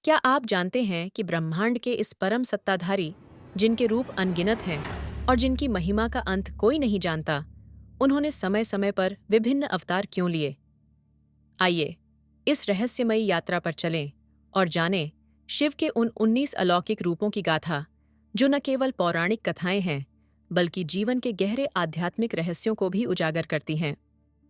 क्या आप जानते हैं कि ब्रह्मांड के इस परम सत्ताधारी, जिनके रूप अनगिनत हैं और जिनकी महिमा का अंत कोई नहीं जानता, उन्होंने समय समय पर विभिन्न अवतार क्यों लिए? आइए, इस रहस्यमयी यात्रा पर चलें और जानें शिव के उन 19 अलौकिक रूपों की गाथा, जो न केवल पौराणिक कथाएं हैं, बल्कि जीवन के गहरे आध्यात्मिक रहस्यों को भी उजागर करती हैं।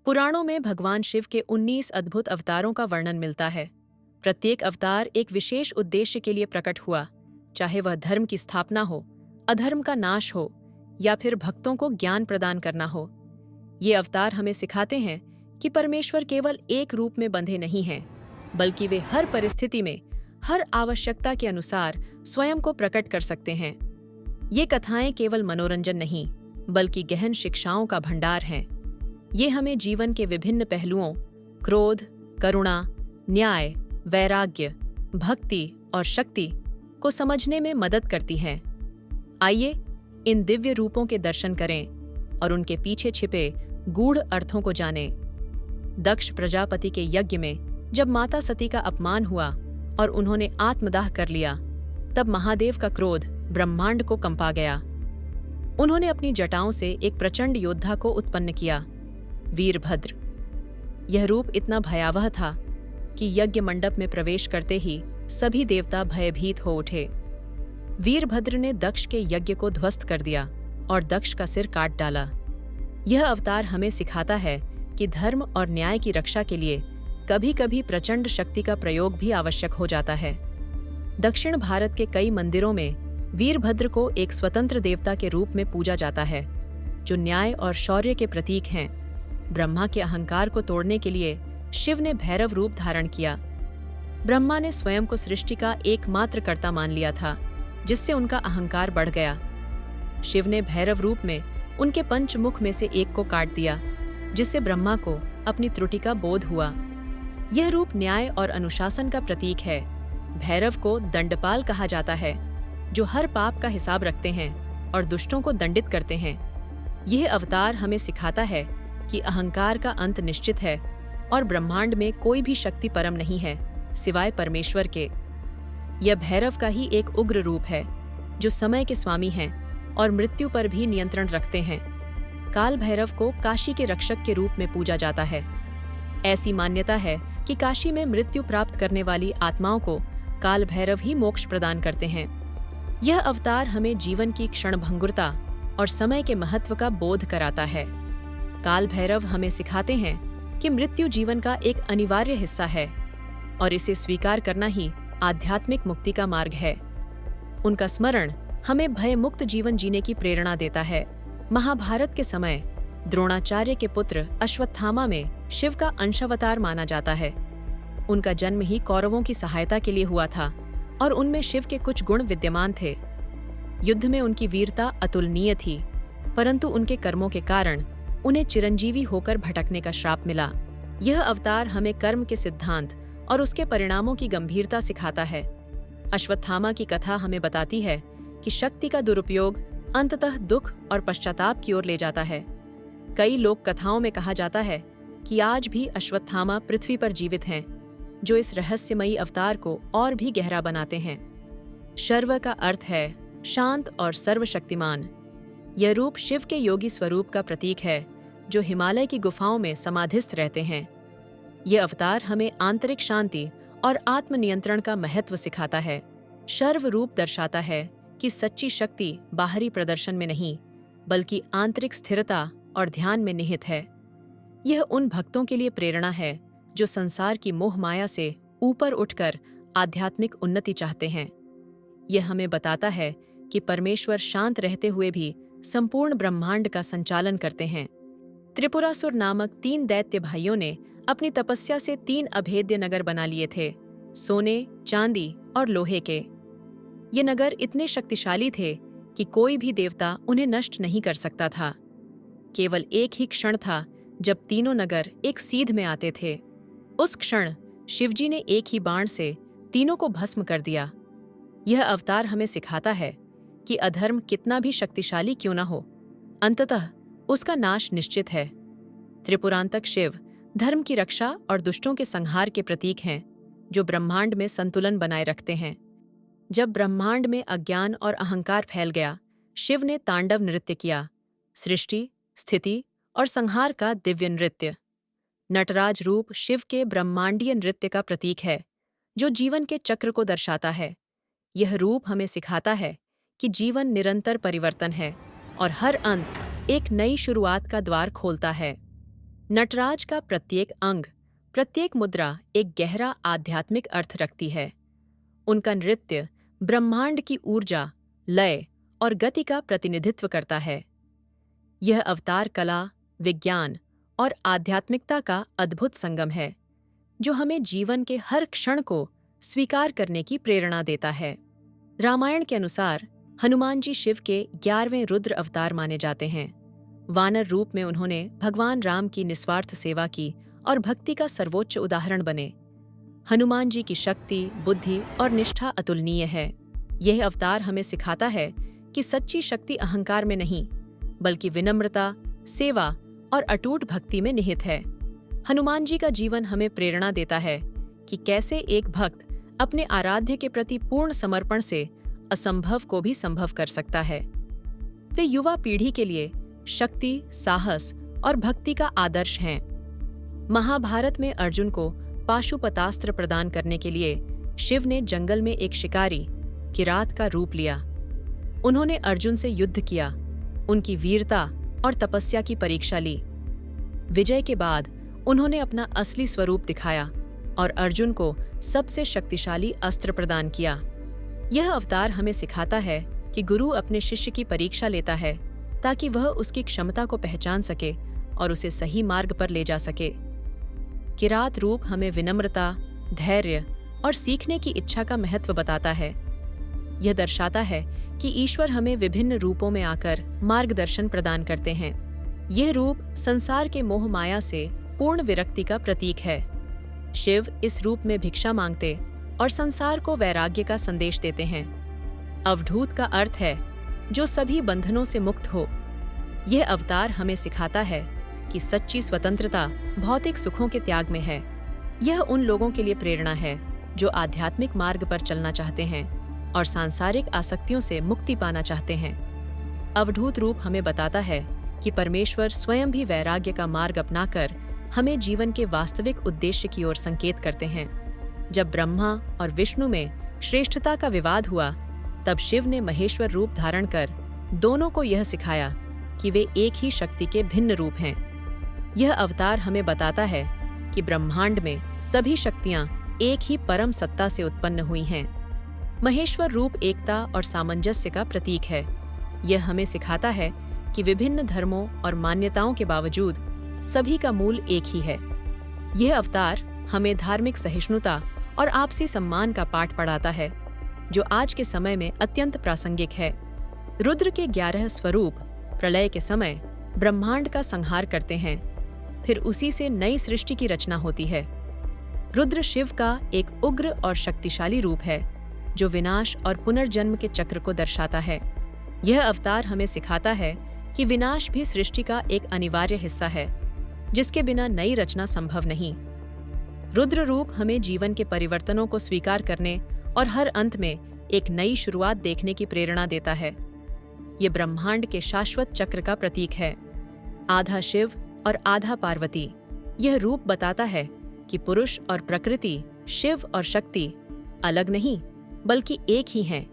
पुराणों में भगवान शिव के 19 अद्भुत अवतारों का वर्णन मिलता है। प्रत्येक अवतार एक विशेष उद्देश्य के लिए प्रकट हुआ, चाहे वह धर्म की स्थापना हो, अधर्म का नाश हो या फिर भक्तों को ज्ञान प्रदान करना हो। ये अवतार हमें सिखाते हैं कि परमेश्वर केवल एक रूप में बंधे नहीं हैं, बल्कि वे हर परिस्थिति में, हर आवश्यकता के अनुसार स्वयं को प्रकट कर सकते हैं। ये कथाएं केवल मनोरंजन नहीं, बल्कि गहन शिक्षाओं का भंडार हैं। ये हमें जीवन के विभिन्न पहलुओं, क्रोध, करुणा, न्याय, वैराग्य, भक्ति और शक्ति को समझने में मदद करती हैं। आइए, इन दिव्य रूपों के दर्शन करें और उनके पीछे छिपे गूढ़ अर्थों को जानें। दक्ष प्रजापति के यज्ञ में जब माता सती का अपमान हुआ और उन्होंने आत्मदाह कर लिया, तब महादेव का क्रोध ब्रह्मांड को कंपा गया। उन्होंने अपनी जटाओं से एक प्रचंड योद्धा को उत्पन्न किया, वीरभद्र। यह रूप इतना भयावह था कि यज्ञ मंडप में प्रवेश करते ही सभी देवता भयभीत हो उठे। वीरभद्र ने दक्ष के यज्ञ को ध्वस्त कर दिया और दक्ष का सिर काट डाला। यह अवतार हमें सिखाता है कि धर्म और न्याय की रक्षा के लिए कभी-कभी प्रचंड शक्ति का प्रयोग भी आवश्यक हो जाता है। दक्षिण भारत के कई मंदिरों में वीरभद्र को एक स्वतंत्र देवता के रूप में पूजा जाता है, जो न्याय और शौर्य के प्रतीक हैं। ब्रह्मा के अहंकार को तोड़ने के लिए शिव ने भैरव रूप धारण किया। ब्रह्मा ने स्वयं को सृष्टि का एकमात्र कर्ता मान लिया था, जिससे उनका अहंकार बढ़ गया। शिव ने भैरव रूप में उनके पंचमुख में से एक को काट दिया, जिससे ब्रह्मा को अपनी त्रुटि का बोध हुआ। यह रूप न्याय और अनुशासन का प्रतीक है। भैरव को दंडपाल कहा जाता है, जो हर पाप का हिसाब रखते हैं और दुष्टों को दंडित करते हैं। यह अवतार हमें सिखाता है कि अहंकार का अंत निश्चित है और ब्रह्मांड में कोई भी शक्ति परम नहीं है सिवाय परमेश्वर के। यह भैरव का ही एक उग्र रूप है, जो समय के स्वामी हैं और मृत्यु पर भी नियंत्रण रखते हैं। काल भैरव को काशी के रक्षक के रूप में पूजा जाता है। ऐसी मान्यता है कि काशी में मृत्यु प्राप्त करने वाली आत्माओं को काल भैरव ही मोक्ष प्रदान करते हैं। यह अवतार हमें जीवन की क्षणभंगुरता और समय के महत्व का बोध कराता है। काल भैरव हमें सिखाते हैं कि मृत्यु जीवन का एक अनिवार्य हिस्सा है और इसे स्वीकार करना ही आध्यात्मिक मुक्ति का मार्ग है। उनका स्मरण हमें भयमुक्त जीवन जीने की प्रेरणा देता है। महाभारत के समय द्रोणाचार्य के पुत्र अश्वत्थामा में शिव का अंशावतार माना जाता है। उनका जन्म ही कौरवों की सहायता के लिए हुआ था और उनमें शिव के कुछ गुण विद्यमान थे। युद्ध में उनकी वीरता अतुलनीय थी, परंतु उनके कर्मों के कारण उन्हें चिरंजीवी होकर भटकने का श्राप मिला। यह अवतार हमें कर्म के सिद्धांत और उसके परिणामों की गंभीरता सिखाता है। अश्वत्थामा की कथा हमें बताती है कि शक्ति का दुरुपयोग अंततः दुख और पश्चाताप की ओर ले जाता है। कई लोक कथाओं में कहा जाता है कि आज भी अश्वत्थामा पृथ्वी पर जीवित हैं, जो इस रहस्यमयी अवतार को और भी गहरा बनाते हैं। शर्व का अर्थ है शांत और सर्वशक्तिमान। यह रूप शिव के योगी स्वरूप का प्रतीक है, जो हिमालय की गुफाओं में समाधिस्थ रहते हैं। यह अवतार हमें आंतरिक शांति और आत्मनियंत्रण का महत्व सिखाता है। शर्व रूप दर्शाता है कि सच्ची शक्ति बाहरी प्रदर्शन में नहीं, बल्कि आंतरिक स्थिरता और ध्यान में निहित है। यह उन भक्तों के लिए प्रेरणा है जो संसार की मोह माया से ऊपर उठकर आध्यात्मिक उन्नति चाहते हैं। यह हमें बताता है कि परमेश्वर शांत रहते हुए भी संपूर्ण ब्रह्मांड का संचालन करते हैं। त्रिपुरासुर नामक 3 दैत्य भाइयों ने अपनी तपस्या से 3 अभेद्य नगर बना लिए थे, सोने, चांदी और लोहे के। ये नगर इतने शक्तिशाली थे कि कोई भी देवता उन्हें नष्ट नहीं कर सकता था। केवल एक ही क्षण था जब तीनों नगर एक सीध में आते थे। उस क्षण शिवजी ने एक ही बाण से तीनों को भस्म कर दिया। यह अवतार हमें सिखाता है कि अधर्म कितना भी शक्तिशाली क्यों न हो, अंततः उसका नाश निश्चित है। त्रिपुरांतक शिव धर्म की रक्षा और दुष्टों के संहार के प्रतीक हैं। जो ब्रह्मांड में संतुलन बनाए रखते हैं। जब ब्रह्मांड में अज्ञान और अहंकार फैल गया, शिव ने तांडव नृत्य किया, सृष्टि, स्थिति और संहार का दिव्य नृत्य। नटराज रूप शिव के ब्रह्मांडीय नृत्य का प्रतीक है, जो जीवन के चक्र को दर्शाता है। यह रूप हमें सिखाता है कि जीवन निरंतर परिवर्तन है और हर अंत एक नई शुरुआत का द्वार खोलता है। नटराज का प्रत्येक अंग, प्रत्येक मुद्रा एक गहरा आध्यात्मिक अर्थ रखती है। उनका नृत्य ब्रह्मांड की ऊर्जा, लय और गति का प्रतिनिधित्व करता है। यह अवतार कला, विज्ञान और आध्यात्मिकता का अद्भुत संगम है, जो हमें जीवन के हर क्षण को स्वीकार करने की प्रेरणा देता है। रामायण के अनुसार हनुमान जी शिव के 11वें रुद्र अवतार माने जाते हैं। वानर रूप में उन्होंने भगवान राम की निस्वार्थ सेवा की और भक्ति का सर्वोच्च उदाहरण बने। हनुमान जी की शक्ति, बुद्धि और निष्ठा अतुलनीय है। यह अवतार हमें सिखाता है कि सच्ची शक्ति अहंकार में नहीं, बल्कि विनम्रता, सेवा और अटूट भक्ति में निहित है। हनुमान जी का जीवन हमें प्रेरणा देता है कि कैसे एक भक्त अपने आराध्य के प्रति पूर्ण समर्पण से असंभव को भी संभव कर सकता है। वे युवा पीढ़ी के लिए शक्ति, साहस और भक्ति का आदर्श हैं। महाभारत में अर्जुन को पाशुपतास्त्र प्रदान करने के लिए शिव ने जंगल में एक शिकारी, किरात का रूप लिया। उन्होंने अर्जुन से युद्ध किया, उनकी वीरता और तपस्या की परीक्षा ली। विजय के बाद उन्होंने अपना असली स्वरूप दिखाया और अर्जुन को सबसे शक्तिशाली अस्त्र प्रदान किया। यह अवतार हमें सिखाता है कि गुरु अपने शिष्य की परीक्षा लेता है ताकि वह उसकी क्षमता को पहचान सके और उसे सही मार्ग पर ले जा सके। किरात रूप हमें विनम्रता, धैर्य और सीखने की इच्छा का महत्व बताता है। यह दर्शाता है कि ईश्वर हमें विभिन्न रूपों में आकर मार्गदर्शन प्रदान करते हैं। यह रूप संसार के मोह माया से पूर्ण विरक्ति का प्रतीक है। शिव इस रूप में भिक्षा मांगते और संसार को वैराग्य का संदेश देते हैं। अवधूत का अर्थ है जो सभी बंधनों से मुक्त हो। यह अवतार हमें सिखाता है कि सच्ची स्वतंत्रता भौतिक सुखों के त्याग में है। यह उन लोगों के लिए प्रेरणा है जो आध्यात्मिक मार्ग पर चलना चाहते हैं और सांसारिक आसक्तियों से मुक्ति पाना चाहते हैं। अवधूत रूप हमें बताता है कि परमेश्वर स्वयं भी वैराग्य का मार्ग अपनाकर हमें जीवन के वास्तविक उद्देश्य की ओर संकेत करते हैं। जब ब्रह्मा और विष्णु में श्रेष्ठता का विवाद हुआ, तब शिव ने महेश्वर रूप धारण कर दोनों को यह सिखाया कि वे एक ही शक्ति के भिन्न रूप हैं। यह अवतार हमें बताता है कि ब्रह्मांड में सभी शक्तियां एक ही परम सत्ता से उत्पन्न हुई हैं। महेश्वर रूप एकता और सामंजस्य का प्रतीक है। यह हमें सिखाता है कि विभिन्न धर्मों और मान्यताओं के बावजूद सभी का मूल एक ही है। यह अवतार हमें धार्मिक सहिष्णुता और आपसी सम्मान का पाठ पढ़ाता है, जो आज के समय में अत्यंत प्रासंगिक है। रुद्र के 11 स्वरूप प्रलय के समय ब्रह्मांड का संहार करते हैं, फिर उसी से नई सृष्टि की रचना होती है। रुद्र शिव का एक उग्र और शक्तिशाली रूप है, जो विनाश और पुनर्जन्म के चक्र को दर्शाता है। यह अवतार हमें सिखाता है कि विनाश भी सृष्टि का एक अनिवार्य हिस्सा है, जिसके बिना नई रचना संभव नहीं। रुद्र रूप हमें जीवन के परिवर्तनों को स्वीकार करने और हर अंत में एक नई शुरुआत देखने की प्रेरणा देता है। ये ब्रह्मांड के शाश्वत चक्र का प्रतीक है, आधा शिव और आधा पार्वती। यह रूप बताता है कि पुरुष और प्रकृति, शिव और शक्ति अलग नहीं बल्कि एक ही हैं।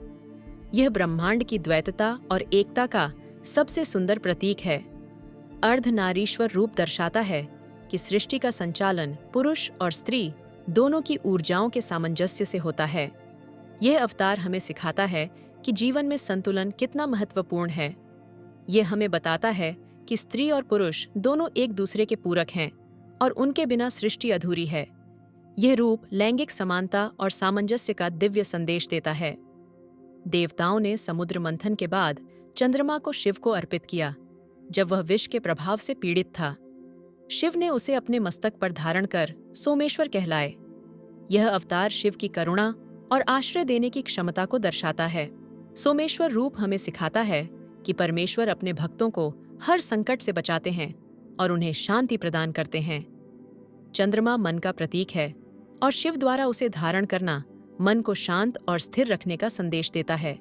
यह ब्रह्मांड की द्वैतता और एकता का सबसे सुंदर प्रतीक है। अर्धनारीश्वर रूप दर्शाता है कि सृष्टि का संचालन पुरुष और स्त्री दोनों की ऊर्जाओं के सामंजस्य से होता है। यह अवतार हमें सिखाता है कि जीवन में संतुलन कितना महत्वपूर्ण है। यह हमें बताता है कि स्त्री और पुरुष दोनों एक दूसरे के पूरक हैं और उनके बिना सृष्टि अधूरी है। यह रूप लैंगिक समानता और सामंजस्य का दिव्य संदेश देता है। देवताओं ने समुद्र मंथन के बाद चंद्रमा को शिव को अर्पित किया, जब वह विष के प्रभाव से पीड़ित था। शिव ने उसे अपने मस्तक पर धारण कर सोमेश्वर कहलाए। यह अवतार शिव की करुणा और आश्रय देने की क्षमता को दर्शाता है। सोमेश्वर रूप हमें सिखाता है कि परमेश्वर अपने भक्तों को हर संकट से बचाते हैं और उन्हें शांति प्रदान करते हैं। चंद्रमा मन का प्रतीक है और शिव द्वारा उसे धारण करना मन को शांत और स्थिर रखने का संदेश देता है।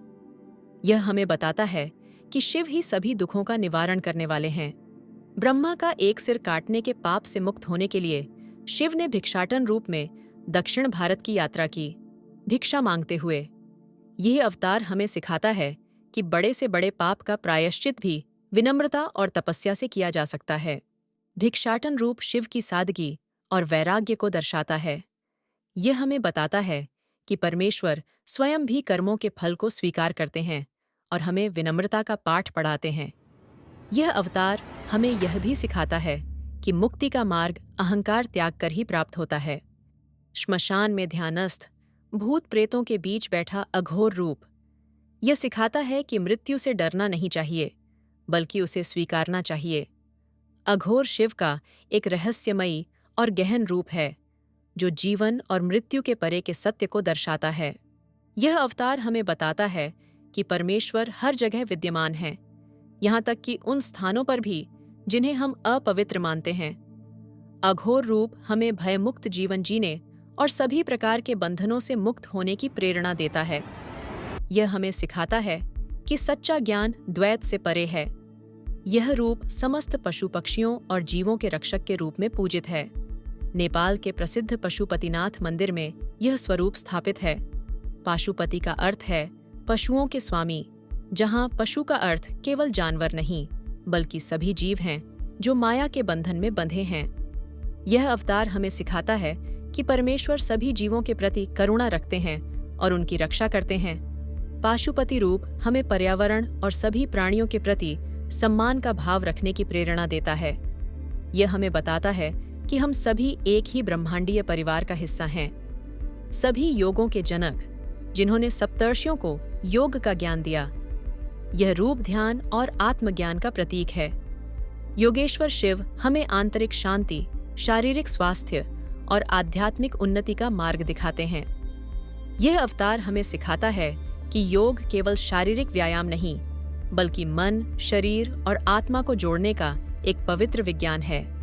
यह हमें बताता है कि शिव ही सभी दुखों का निवारण करने वाले हैं। ब्रह्मा का एक सिर काटने के पाप से मुक्त होने के लिए शिव ने भिक्षाटन रूप में दक्षिण भारत की यात्रा की, भिक्षा मांगते हुए। यह अवतार हमें सिखाता है कि बड़े से बड़े पाप का प्रायश्चित भी विनम्रता और तपस्या से किया जा सकता है। भिक्षाटन रूप शिव की सादगी और वैराग्य को दर्शाता है। यह हमें बताता है कि परमेश्वर स्वयं भी कर्मों के फल को स्वीकार करते हैं और हमें विनम्रता का पाठ पढ़ाते हैं। यह अवतार हमें यह भी सिखाता है कि मुक्ति का मार्ग अहंकार त्याग कर ही प्राप्त होता है। श्मशान में ध्यानस्थ, भूत प्रेतों के बीच बैठा अघोर रूप यह सिखाता है कि मृत्यु से डरना नहीं चाहिए, बल्कि उसे स्वीकारना चाहिए। अघोर शिव का एक रहस्यमयी और गहन रूप है, जो जीवन और मृत्यु के परे के सत्य को दर्शाता है। यह अवतार हमें बताता है कि परमेश्वर हर जगह विद्यमान है, यहाँ तक कि उन स्थानों पर भी जिन्हें हम अपवित्र मानते हैं। अघोर रूप हमें भयमुक्त जीवन जीने और सभी प्रकार के बंधनों से मुक्त होने की प्रेरणा देता है। यह हमें सिखाता है कि सच्चा ज्ञान द्वैत से परे है। यह रूप समस्त पशु पक्षियों और जीवों के रक्षक के रूप में पूजित है। नेपाल के प्रसिद्ध पशुपतिनाथ मंदिर में यह स्वरूप स्थापित है। पाशुपति का अर्थ है पशुओं के स्वामी, जहाँ पशु का अर्थ केवल जानवर नहीं, बल्कि सभी जीव हैं जो माया के बंधन में बंधे हैं। यह अवतार हमें सिखाता है कि परमेश्वर सभी जीवों के प्रति करुणा रखते हैं और उनकी रक्षा करते हैं। पाशुपति रूप हमें पर्यावरण और सभी प्राणियों के प्रति सम्मान का भाव रखने की प्रेरणा देता है। यह हमें बताता है कि हम सभी एक ही ब्रह्मांडीय परिवार का हिस्सा हैं। सभी योगों के जनक, जिन्होंने सप्तर्षियों को योग का ज्ञान दिया। यह रूप ध्यान और आत्मज्ञान का प्रतीक है। योगेश्वर शिव हमें आंतरिक शांति, शारीरिक स्वास्थ्य और आध्यात्मिक उन्नति का मार्ग दिखाते हैं। यह अवतार हमें सिखाता है कि योग केवल शारीरिक व्यायाम नहीं, बल्कि मन, शरीर और आत्मा को जोड़ने का एक पवित्र विज्ञान है।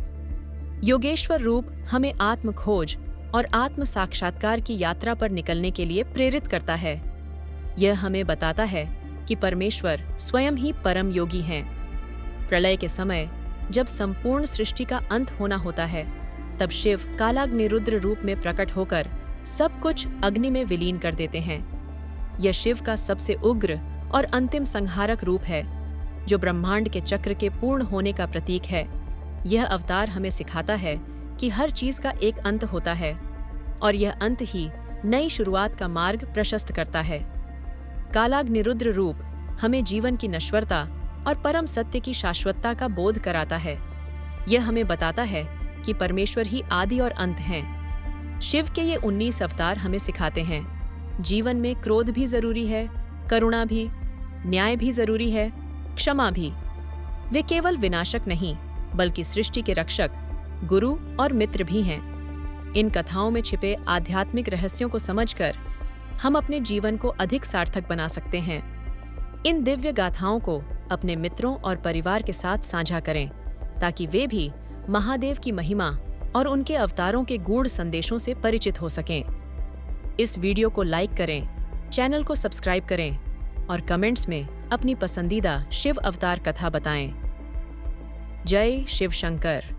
योगेश्वर रूप हमें आत्म खोज और आत्म साक्षात्कार की यात्रा पर निकलने के लिए प्रेरित करता है। यह हमें बताता है कि परमेश्वर स्वयं ही परम योगी हैं। प्रलय के समय जब संपूर्ण सृष्टि का अंत होना होता है, तब शिव कालाग्निरुद्र रूप में प्रकट होकर सब कुछ अग्नि में विलीन कर देते हैं। यह शिव का सबसे उग्र और अंतिम संहारक रूप है, जो ब्रह्मांड के चक्र के पूर्ण होने का प्रतीक है। यह अवतार हमें सिखाता है कि हर चीज का एक अंत होता है और यह अंत ही नई शुरुआत का मार्ग प्रशस्त करता है। कालाग्निरुद्र रूप हमें जीवन की नश्वरता और परम सत्य की शाश्वतता का बोध कराता है। यह हमें बताता है कि परमेश्वर ही आदि और अंत हैं। शिव के ये 19 अवतार हमें सिखाते हैं, जीवन में क्रोध भी जरूरी है, करुणा भी, न्याय भी जरूरी है, क्षमा भी। वे केवल विनाशक नहीं, बल्कि सृष्टि के रक्षक, गुरु और मित्र भी हैं। इन कथाओं में छिपे आध्यात्मिक रहस्यों को समझकर हम अपने जीवन को अधिक सार्थक बना सकते हैं। इन दिव्य गाथाओं को अपने मित्रों और परिवार के साथ साझा करें, ताकि वे भी महादेव की महिमा और उनके अवतारों के गूढ़ संदेशों से परिचित हो सकें। इस वीडियो को लाइक करें, चैनल को सब्सक्राइब करें और कमेंट्स में अपनी पसंदीदा शिव अवतार कथा बताएं। जय शिव शंकर।